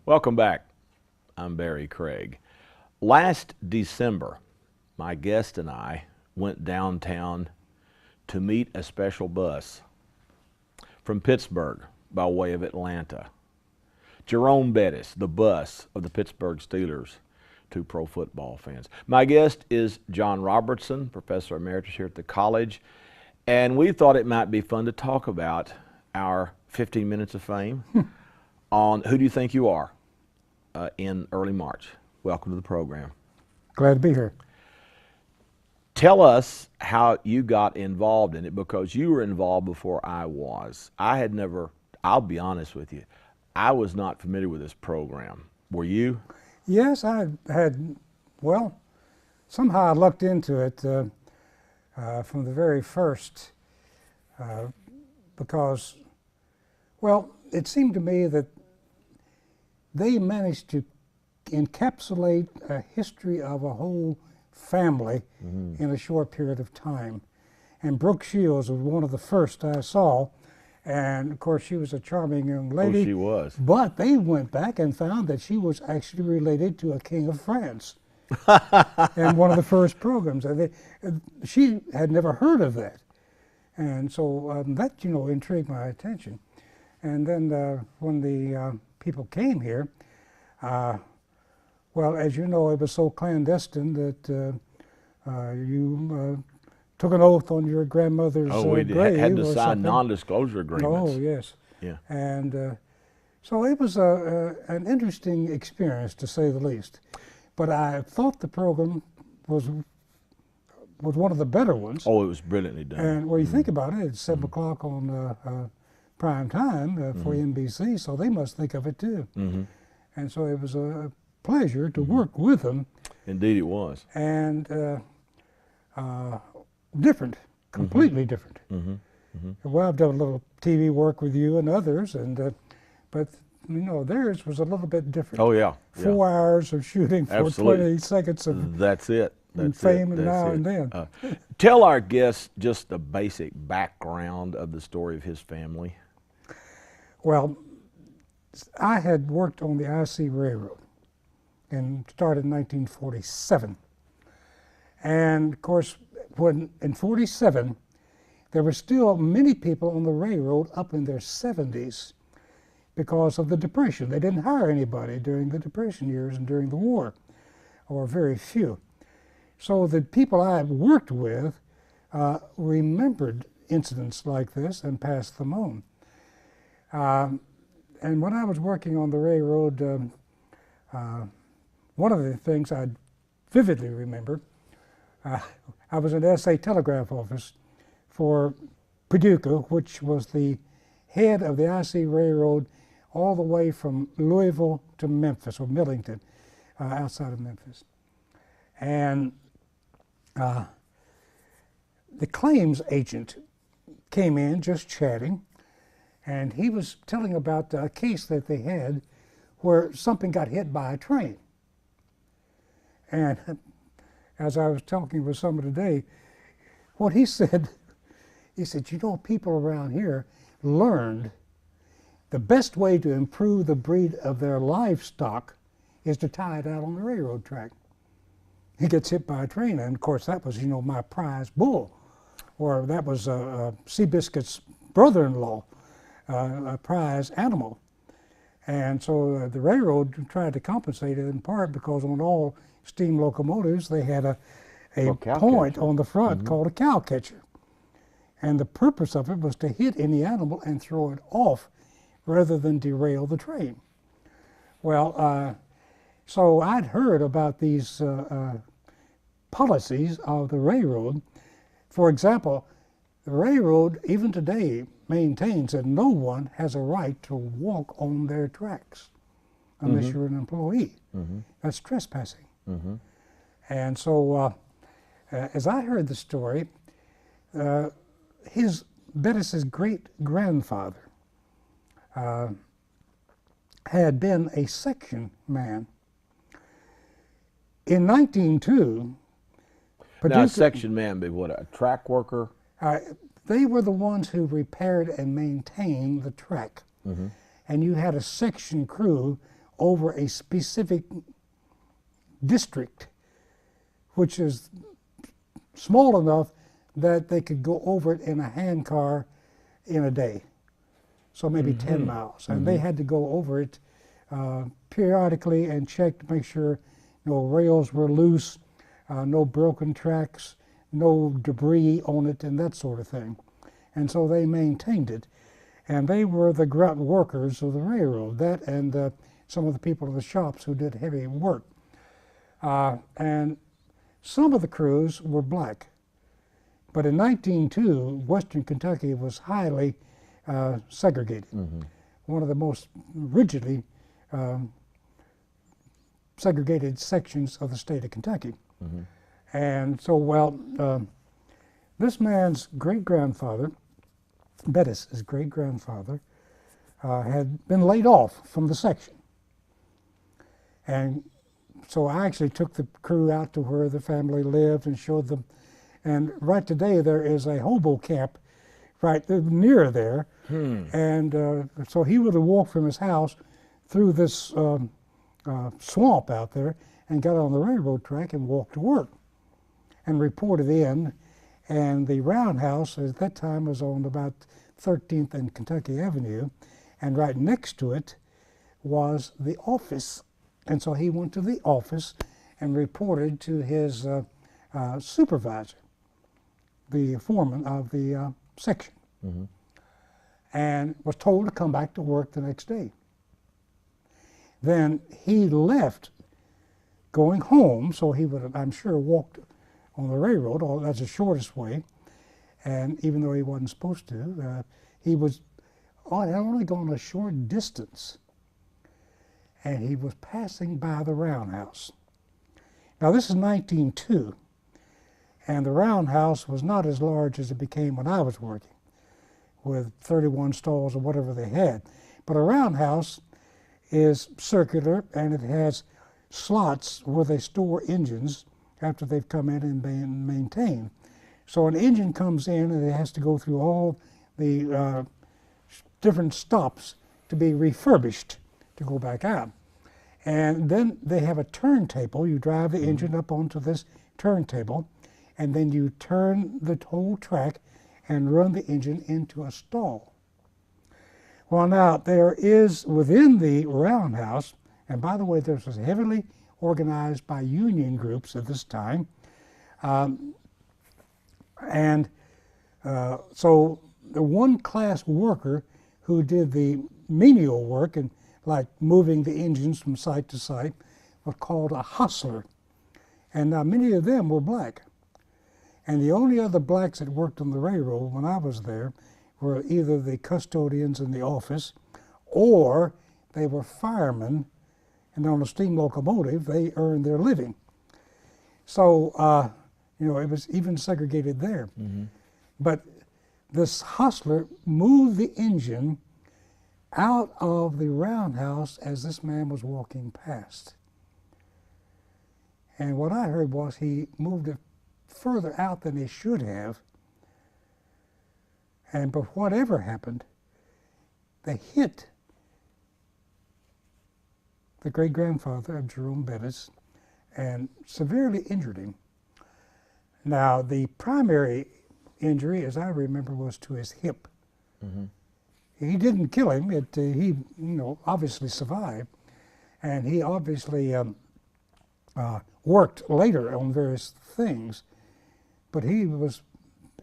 Welcome back. I'm Barry Craig. Last December, my guest and I went downtown to meet a special bus from Pittsburgh by way of Atlanta. Jerome Bettis, the bus of the Pittsburgh Steelers to pro football fans. My guest is John Roberson, Professor Emeritus here at the college, and we thought it might be fun to talk about our 15 minutes of fame on Who Do You Think You Are in early March. Welcome to the program. Glad to be here. Tell us how you got involved in it, because you were involved before I was. I had never, I'll be honest with you, I was not familiar with this program. Were you? Yes, I had, well, somehow I looked into it from the very first because, well, it seemed to me that they managed to encapsulate a history of a whole family in a short period of time. And Brooke Shields was one of the first I saw. And of course, she was a charming young lady. Oh, she was. But they went back and found that she was actually related to a king of France in one of the first programs. She had never heard of that. And so that, intrigued my attention. And then when the people came here, well, as you know, it was so clandestine that you took an oath on your grandmother's grave. Had to sign non-disclosure agreements. Oh, yes. Yeah. And so it was an interesting experience, to say the least. But I thought the program was one of the better ones. Oh, it was brilliantly done. And when you think about it, it's 7 o'clock on prime time for NBC, so they must think of it too. And so it was a pleasure to work with them. Indeed it was. And different, completely different. Well, I've done a little TV work with you and others, and but theirs was a little bit different. Oh yeah. 4 hours of shooting for Absolutely. 20 seconds of That's it. That's fame it. and now That's and it. then. Tell our guests just the basic background of the story of his family. Well, I had worked on the I.C. Railroad and started in 1947. And of course, when in 47, there were still many people on the railroad up in their 70s because of the Depression. They didn't hire anybody during the Depression years and during the war, or very few. So the people I worked with remembered incidents like this and passed them on. And when I was working on the railroad, one of the things I vividly remember, I was in the SA Telegraph Office for Paducah, which was the head of the I.C. Railroad all the way from Louisville to Memphis, or Millington, outside of Memphis. And the claims agent came in just chatting, and he was telling about a case that they had where something got hit by a train. And as I was talking with someone today, what he said, people around here learned the best way to improve the breed of their livestock is to tie it out on the railroad track. He gets hit by a train, and of course that was, my prize bull, or that was Seabiscuit's brother-in-law, a prize animal. And so the railroad tried to compensate it in part because on all steam locomotives they had a point on the front called a cow catcher. And the purpose of it was to hit any animal and throw it off rather than derail the train. Well, so I'd heard about these policies of the railroad. For example, the railroad, even today, maintains that no one has a right to walk on their tracks unless you're an employee. That's trespassing. And so, as I heard the story, Bettis's great-grandfather had been a section man. In 1902, Now, a section man be what, a track worker? They were the ones who repaired and maintained the track. And you had a section crew over a specific district, which is small enough that they could go over it in a hand car in a day. So maybe 10 miles. And they had to go over it periodically and check to make sure no rails were loose, no broken tracks, no debris on it, and that sort of thing. And so they maintained it. And they were the grunt workers of the railroad, that and some of the people in the shops who did heavy work. And some of the crews were black. But in 1902, Western Kentucky was highly segregated. One of the most rigidly segregated sections of the state of Kentucky. And so, well, this man's great-grandfather, Bettis, his great-grandfather, had been laid off from the section. And so I actually took the crew out to where the family lived and showed them. And right today there is a hobo camp right near there. And so he would have walked from his house through this swamp out there and got on the railroad track and walked to work and reported in. And the roundhouse at that time was on about 13th and Kentucky Avenue, and right next to it was the office. And so he went to the office and reported to his supervisor, the foreman of the section, and was told to come back to work the next day. Then he left going home, so he would have, I'm sure, walked on the railroad, or that's the shortest way, and even though he wasn't supposed to, he was only gone a short distance, and he was passing by the roundhouse. Now this is 1902, and the roundhouse was not as large as it became when I was working, with 31 stalls or whatever they had. But a roundhouse is circular, and it has slots where they store engines after they've come in and been maintained. So an engine comes in and it has to go through all the different stops to be refurbished to go back out. And then they have a turntable. You drive the engine up onto this turntable, and then you turn the whole track and run the engine into a stall. Well, now there is within the roundhouse, and by the way, this was heavily organized by union groups at this time, so the one-class worker who did the menial work and like moving the engines from site to site was called a hostler, and now many of them were black. And the only other blacks that worked on the railroad when I was there were either the custodians in the office, or they were firemen, and on a steam locomotive they earned their living. So you know, it was even segregated there. But this hostler moved the engine out of the roundhouse as this man was walking past. And what I heard was he moved it further out than he should have. But whatever happened, they hit the great-grandfather of Jerome Bettis and severely injured him. Now, the primary injury, as I remember, was to his hip. He didn't kill him. He, obviously survived, and he obviously worked later on various things, but he was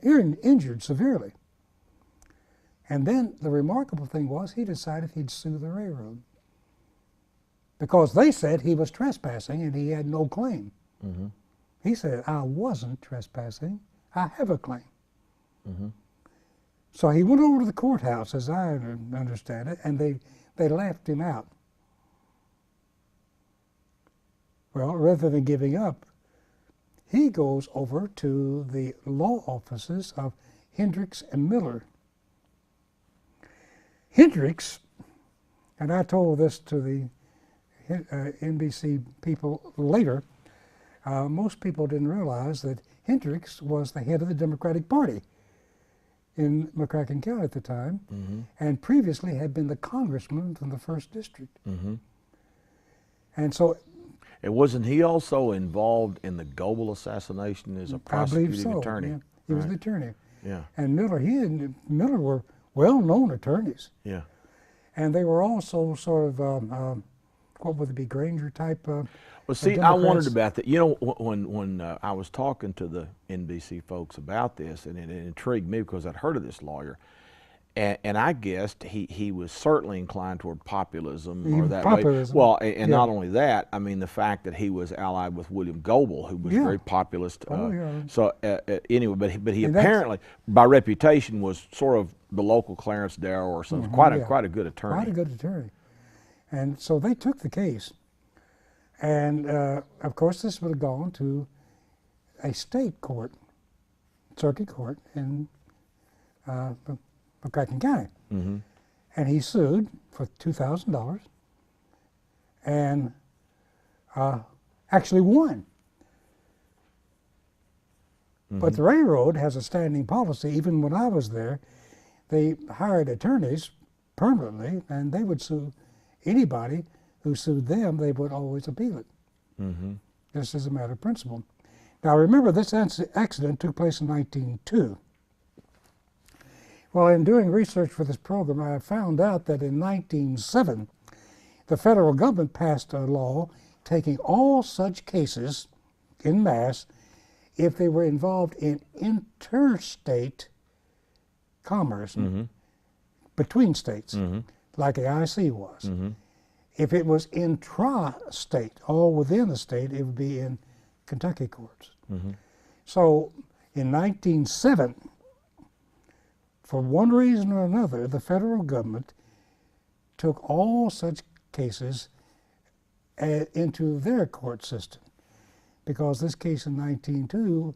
injured severely. And then the remarkable thing was he decided he'd sue the railroad, because they said he was trespassing and he had no claim. He said, I wasn't trespassing, I have a claim. So he went over to the courthouse, as I understand it, and they laughed him out. Well, rather than giving up, he goes over to the law offices of Hendricks and Miller. Hendricks, and I told this to the NBC people later, most people didn't realize that Hendricks was the head of the Democratic Party in McCracken County at the time, and previously had been the congressman from the 1st District. And so And wasn't he also involved in the Goebel assassination as a I believe prosecuting so. attorney? Yeah. He was Right. the attorney. Yeah, And Miller, he and Miller were well-known attorneys. yeah. And they were also sort of, what would it be, Granger type Well, see, I wondered Democrats. about that. You know, when I was talking to the NBC folks about this, and it intrigued me because I'd heard of this lawyer, and I guessed he was certainly inclined toward populism or that way. Populism. Well, and Yeah. not only that, I mean the fact that he was allied with William Goebel, who was Yeah. very populist. Oh, yeah. So anyway, but he And that's- apparently, by reputation, was sort of the local Clarence Darrow or something. yeah. Quite a good attorney. Quite a good attorney. And so they took the case. And of course, this would have gone to a state court, circuit court in Craig County. Mm-hmm. And he sued for $2,000 and actually won. But the railroad has a standing policy. Even when I was there, they hired attorneys permanently, and they would sue anybody who sued them. They would always appeal it. Mm-hmm. Just as a matter of principle. Now remember, this accident took place in 1902. Well, in doing research for this program, I found out that in 1907, the federal government passed a law taking all such cases en masse if they were involved in interstate commerce between states, like the IC was. If it was intra-state, all within the state, it would be in Kentucky courts. So in 1907, for one reason or another, the federal government took all such cases into their court system, because this case in 1902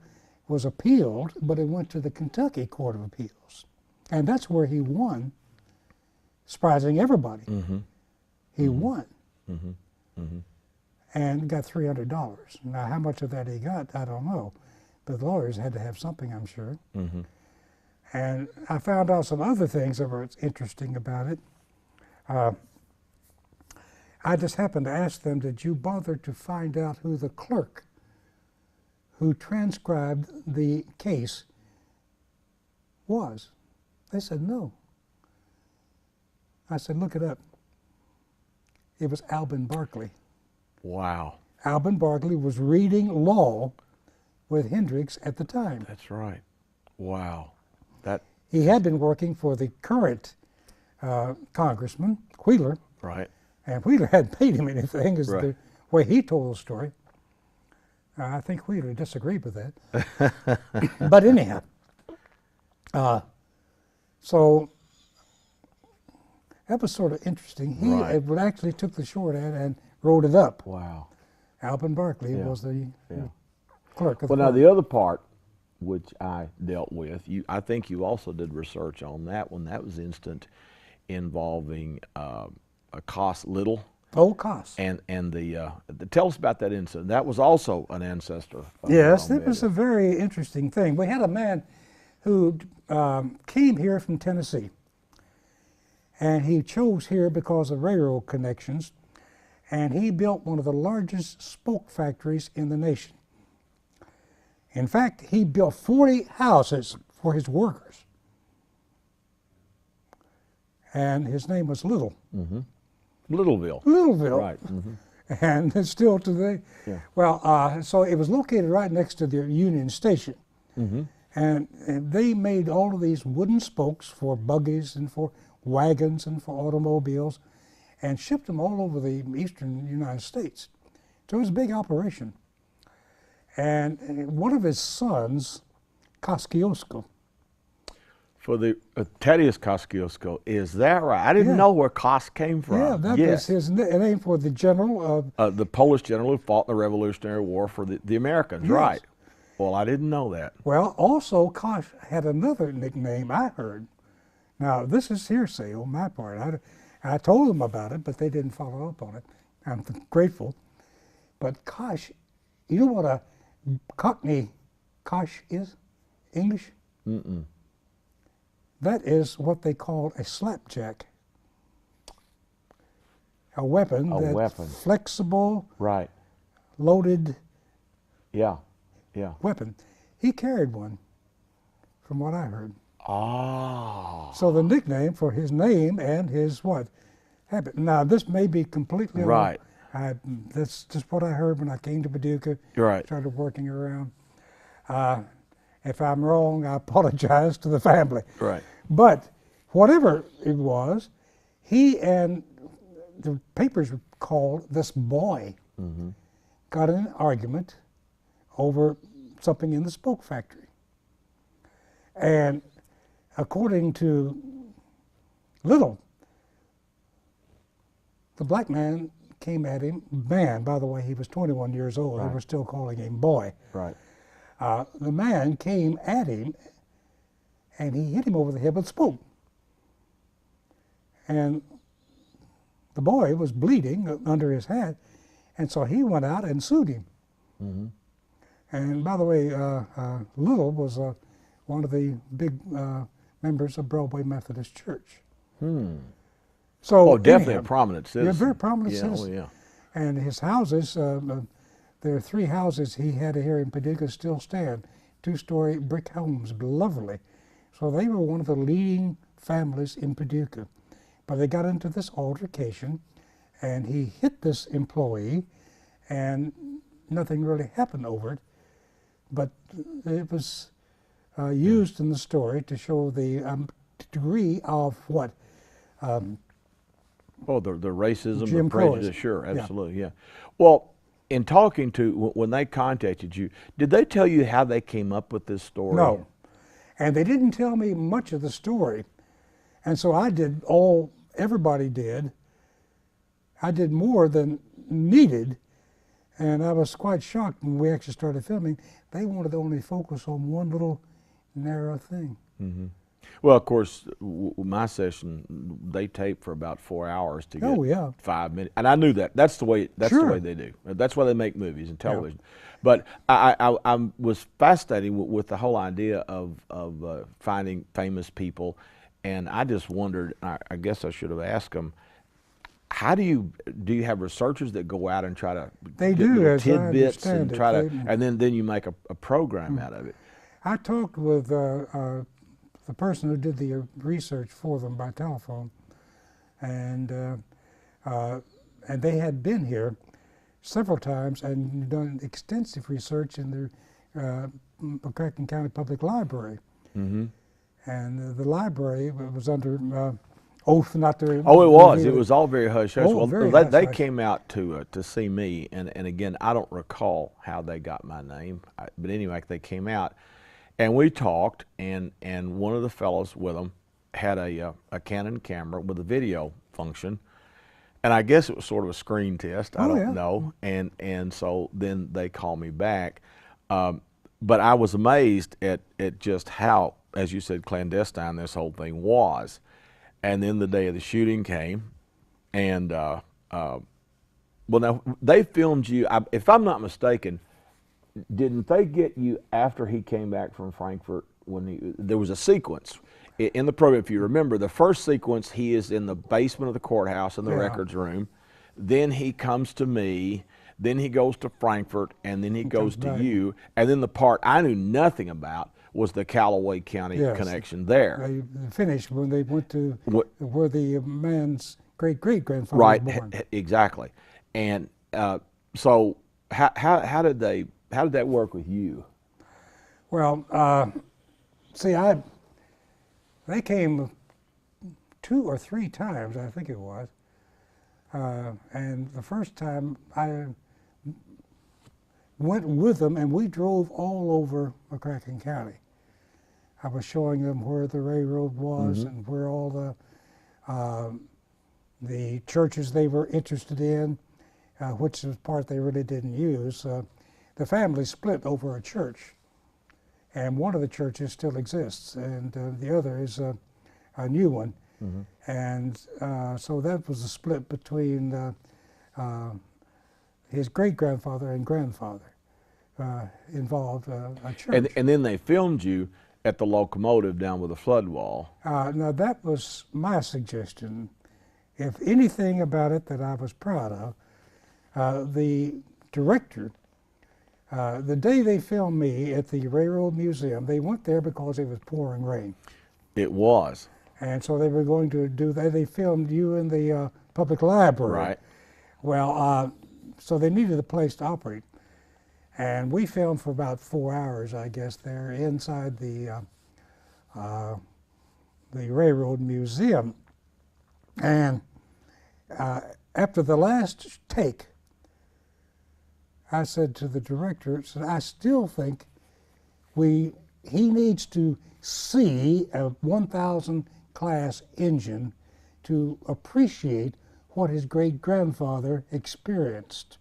was appealed, but it went to the Kentucky Court of Appeals. And that's where he won, surprising everybody. He won. And got $300. Now, how much of that he got, I don't know. But the lawyers had to have something, I'm sure. And I found out some other things that were interesting about it. I just happened to ask them, did you bother to find out who the clerk who transcribed the case was? They said no. I said, look it up. It was Alban Barkley. Wow. Alban Barkley was reading law with Hendricks at the time. That's right. Wow. That. He had been working for the current congressman, Wheeler, Right. and Wheeler hadn't paid him anything, is Right. the way he told the story. I think Wheeler disagreed with that. But anyhow, so that was sort of interesting. He Right. actually took the short end and wrote it up. Wow. Alban Barkley Yeah. was the Yeah. clerk of Well, the now court. the other part, which I dealt with, I think you also did research on that one. That was incident involving a Cos Little, Old Cost. and tell us about that incident. That was also an ancestor. Of Yes, Jerome it was a Bettis. very interesting thing. We had a man who came here from Tennessee, and he chose here because of railroad connections, and he built one of the largest spoke factories in the nation. In fact, he built 40 houses for his workers, and his name was Little. Littleville. Littleville. Right. And it's still today. Yeah. Well, so it was located right next to the Union Station. And they made all of these wooden spokes for buggies and for wagons and for automobiles and shipped them all over the eastern United States. So it was a big operation. And one of his sons, Kosciuszko, For the Thaddeus Kosciuszko, is that right? I didn't Yeah. know where Kos came from. yeah, that yes. was his name for the general of, The Polish general who fought in the Revolutionary War for the Americans, Yes. right? Well, I didn't know that. well, also Kosh had another nickname I heard. Now, this is hearsay on my part. I told them about it, but they didn't follow up on it. I'm grateful. But Kosh, you know what a Cockney Kosh is? English? That is what they call a slapjack. a weapon A that's weapon. flexible, Right. loaded Yeah. Yeah. weapon. He carried one, from what I heard. Ah. So the nickname for his name and his what? Habit. Now, this may be completely Right. off. That's just what I heard when I came to Paducah, Right. started working around. If I'm wrong, I apologize to the family. Right. But whatever it was, he and the papers called this boy got in an argument over something in the spoke factory. And according to Little, the black man came at him. Man, by the way, he was 21 years old. They Right. were still calling him boy. Right. The man came at him, and he hit him over the head with a spoke. And the boy was bleeding under his hat, and so he went out and sued him. Mm-hmm. And by the way, Little was one of the big members of Broadway Methodist Church. So Oh, definitely anyhow, a prominent citizen. Yeah, very prominent Yeah, citizen. Oh, yeah. And his houses, there are 3 houses he had here in Paducah still stand, 2-story brick homes, lovely. So they were one of the leading families in Paducah. But they got into this altercation, and he hit this employee, and nothing really happened over it. But it was used in the story to show the degree of what? Oh, the racism, Jim the Crow prejudice, is- sure, yeah. absolutely, yeah. Well, in talking to, when they contacted you, did they tell you how they came up with this story? No. And they didn't tell me much of the story. And so I did all everybody did. I did more than needed. And I was quite shocked when we actually started filming. They wanted to only focus on one little narrow thing. Well, of course, my session, they tape for about 4 hours to get Oh, yeah. 5 minutes. And I knew that. That's the way Sure. they do. That's why they make movies and television. But I was fascinated with the whole idea of finding famous people. And I just wondered, I guess I should have asked them, how do you have researchers that go out and try to They get do, little as I tidbits and understand it. try to, They- and then you make a program out of it? I talked with the person who did the research for them by telephone, and they had been here several times and done extensive research in the McCracken County Public Library. Mm-hmm. And the library was under oath not to. Oh, it was. reveal It was all very hush hush. Oh, Well, very they hush-hush. came out to see me, and again, I don't recall how they got my name, but anyway, they came out, and we talked, and one of the fellows with them had a Canon camera with a video function, and I guess it was sort of a screen test. I Oh, don't yeah. know, and so then they called me back, but I was amazed at just how, as you said, clandestine this whole thing was. And then the day of the shooting came, and well, now they filmed you. If I'm not mistaken, didn't they get you after he came back from Frankfurt? There was a sequence in the program. If you remember, the first sequence, he is in the basement of the courthouse in the Yeah. records room. Then he comes to me. Then he goes to Frankfurt, and then he goes comes to back. you. And then the part I knew nothing about was the Callaway County Yes. connection there. They finished when they went to What- where the man's great-great-grandfather Right, was born. exactly. And so how did that work with you? Well, see, they came 2 or 3 times, I think it was. And the first time I went with them, and we drove all over McCracken County. I was showing them where the railroad was and where all the churches they were interested in, which is part they really didn't use. The family split over a church, and one of the churches still exists, and the other is a new one. And so that was a split between his great-grandfather and grandfather involved a church. And then they filmed you at the locomotive down with the flood wall. Now that was my suggestion, if anything about it that I was proud of, the director, the day they filmed me at the Railroad Museum, they went there because it was pouring rain. It was. And so they were going to do that. They filmed you in the public library. Right. Well, so they needed a place to operate. And we filmed for about 4 hours, I guess, there inside the Railroad Museum. And after the last take, I said to the director, I still think he needs to see a 1000 class engine to appreciate what his great-grandfather experienced.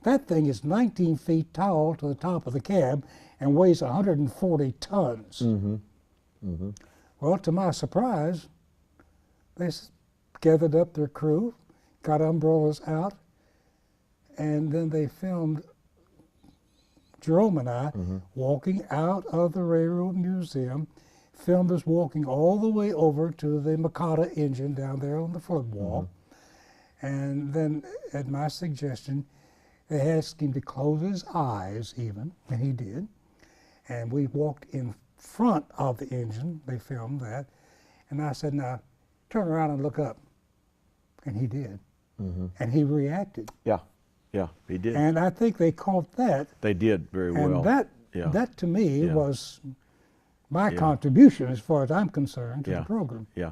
That thing is 19 feet tall to the top of the cab and weighs 140 tons. Mm-hmm. Mm-hmm. Well, to my surprise, they gathered up their crew, got umbrellas out, and then they filmed Jerome and I walking out of the Railroad Museum, filmed us walking all the way over to the Mikata engine down there on the flood wall. And then, at my suggestion, they asked him to close his eyes even, and he did. And we walked in front of the engine, they filmed that, and I said, now, turn around and look up. And he did. And he reacted. Yeah, yeah, he did. And I think they caught that. They did very well. And that to me was my contribution, as far as I'm concerned, to the program. Yeah.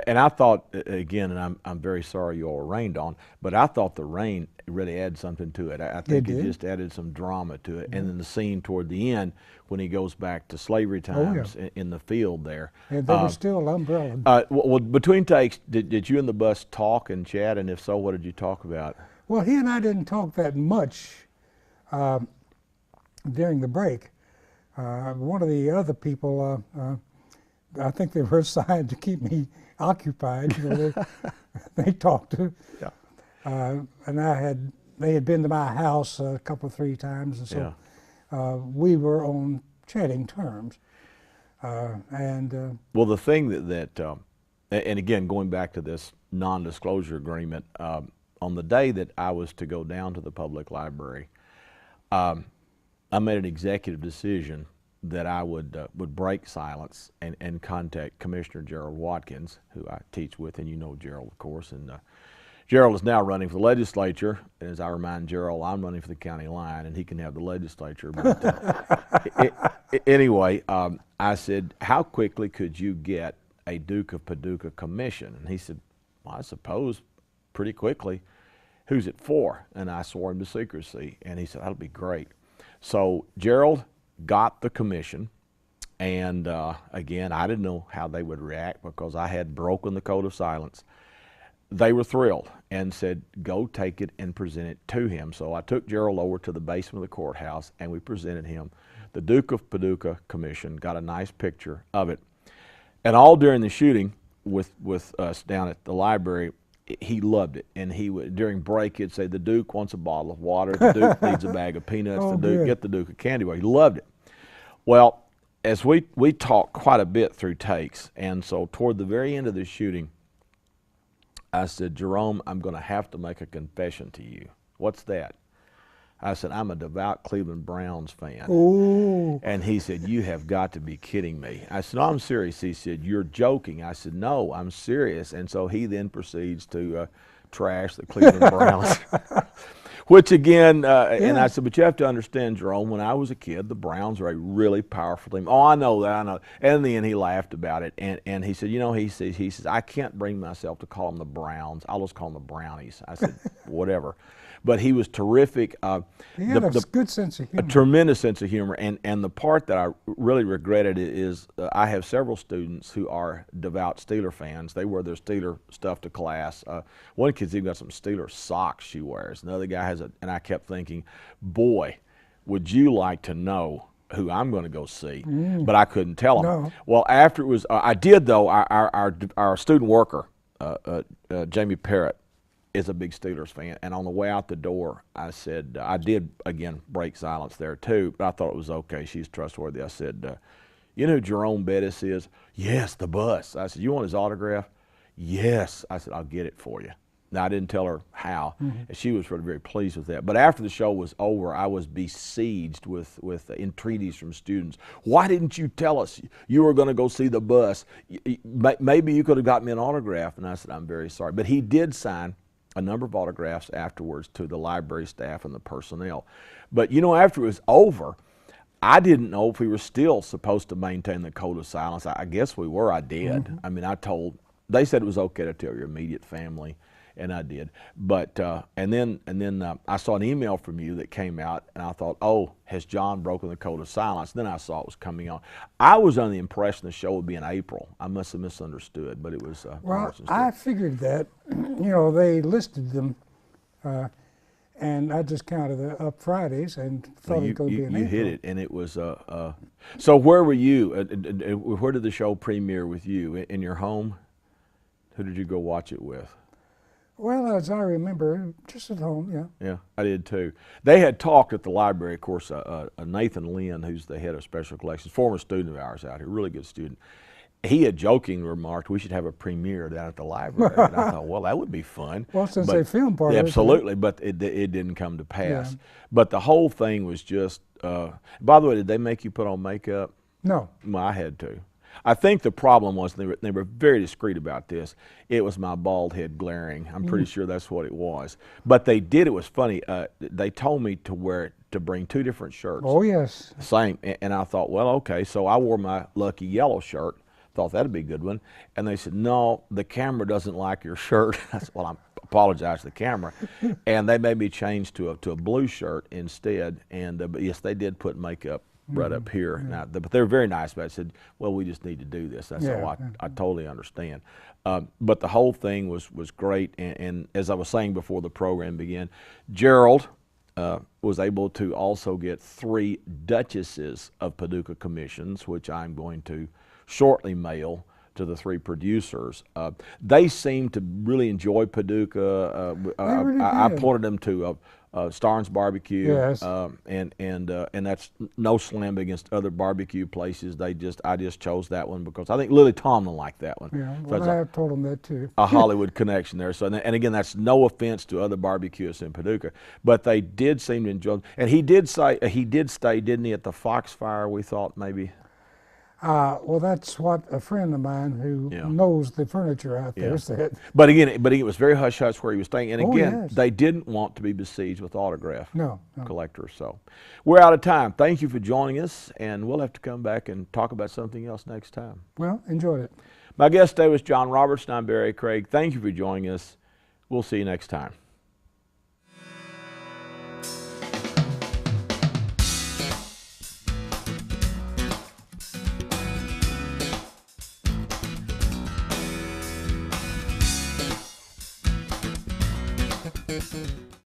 And I thought, again, and I'm very sorry you all were rained on, but I thought the rain really added something to it. I think it just added some drama to it. And then the scene toward the end, when he goes back to slavery times in the field there. And they were still umbrella. Well, between takes, did you and the bus talk and chat? And if so, what did you talk about? Well, he and I didn't talk that much during the break. One of the other people, I think they were assigned to keep me occupied. You know, they talked to. Yeah. And they had been to my house a couple, 3 times, and so we were on chatting terms. Well, the thing and again, going back to this non-disclosure agreement, on the day that I was to go down to the public library, I made an executive decision that I would break silence and contact Commissioner Gerald Watkins, who I teach with, and you know Gerald, of course. And Gerald is now running for the legislature. And as I remind Gerald, I'm running for the county line, and he can have the legislature. But anyway, I said, how quickly could you get a Duke of Paducah commission? And he said, well, I suppose pretty quickly. Who's it for? And I swore him to secrecy. And he said, that'll be great. So Gerald got the commission, and again, I didn't know how they would react because I had broken the code of silence. They were thrilled and said, go take it and present it to him. So I took Gerald over to the basement of the courthouse, and we presented him the Duke of Paducah commission, got a nice picture of it. And all during the shooting with us down at the library, he loved it. And he would, during break, he'd say, the Duke wants a bottle of water, the Duke needs a bag of peanuts, the Duke, get the Duke a candy bar. He loved it. Well, as we talked quite a bit through takes, and so toward the very end of the shooting, I said, Jerome, I'm going to have to make a confession to you. What's that? I said, I'm a devout Cleveland Browns fan. Ooh. And he said, you have got to be kidding me. I said, no, I'm serious. He said, you're joking. I said, no, I'm serious. And so he then proceeds to trash the Cleveland Browns. Which again, and I said, but you have to understand, Jerome, when I was a kid, the Browns are a really powerful team. Oh, I know that, I know. And in the end, he laughed about it. And he said, you know, he says, I can't bring myself to call them the Browns. I'll just call them the Brownies. I said, whatever. But he was terrific. He had a good sense of humor. A tremendous sense of humor. And the part that I really regretted is I have several students who are devout Steeler fans. They wear their Steeler stuff to class. One kid's even got some Steeler socks she wears. Another guy has and I kept thinking, boy, would you like to know who I'm going to go see? But I couldn't tell them. No. Well, after it was, I did though, our student worker, Jamie Parrott, is a big Steelers fan, and on the way out the door, I said, I did, again, break silence there too, but I thought it was okay, she's trustworthy. I said, you know who Jerome Bettis is? Yes, the bus. I said, you want his autograph? Yes. I said, I'll get it for you. Now, I didn't tell her how, and she was really very pleased with that. But after the show was over, I was besieged with entreaties from students. Why didn't you tell us you were going to go see the bus? Maybe you could have got me an autograph. And I said, I'm very sorry. But he did sign a number of autographs afterwards to the library staff and the personnel. But, you know, after it was over, I didn't know if we were still supposed to maintain the code of silence. I guess we were. I did. I mean, they said it was okay to tell your immediate family. And I did, but and then I saw an email from you that came out, and I thought, oh, has John broken the code of silence? Then I saw it was coming on. I was under the impression the show would be in April. I must have misunderstood, but it was. Well, I figured that, you know, they listed them, and I just counted up Fridays and thought it would be in April. You hit it, and it was. So where were you? Where did the show premiere with you? In your home? Who did you go watch it with? Well, as I remember, just at home, yeah. Yeah, I did too. They had talked at the library, of course, Nathan Lynn, who's the head of special collections, former student of ours out here, really good student. He had jokingly remarked, we should have a premiere down at the library. And I thought, well, that would be fun. Well, since they filmed part of it. Absolutely, but it didn't come to pass. Yeah. But the whole thing was just, by the way, did they make you put on makeup? No. Well, I had to. I think the problem was, they were very discreet about this, it was my bald head glaring. I'm pretty sure that's what it was. But they did, it was funny, they told me to bring 2 different shirts. Oh, yes. Same, and I thought, well, okay, so I wore my lucky yellow shirt, thought that'd be a good one, and they said, no, the camera doesn't like your shirt. I said, well, I apologize to the camera, and they made me change to a blue shirt instead, and but yes, they did put makeup right up here. Now, but they're very nice about it. I said, well, we just need to do this. I said, well, I totally understand. But the whole thing was great, and as I was saying before the program began, Gerald was able to also get 3 Duchesses of Paducah commissions, which I'm going to shortly mail to the 3 producers. They seem to really enjoy Paducah. I pointed them to Starnes Barbecue, yes. And that's no slam against other barbecue places. I just chose that one because I think Lily Tomlin liked that one. Yeah, well, so I have told them that too. A Hollywood connection there. So, and again, that's no offense to other barbecuists in Paducah, but they did seem to enjoy. And he did stay, didn't he, at the Foxfire? We thought maybe. Well, that's what a friend of mine who knows the furniture out there said. But again, it was very hush-hush where he was staying. And again, yes. They didn't want to be besieged with autograph collectors. So we're out of time. Thank you for joining us, and we'll have to come back and talk about something else next time. Well, enjoyed it. My guest today was John Roberson. I'm Barry Craig. Thank you for joining us. We'll see you next time.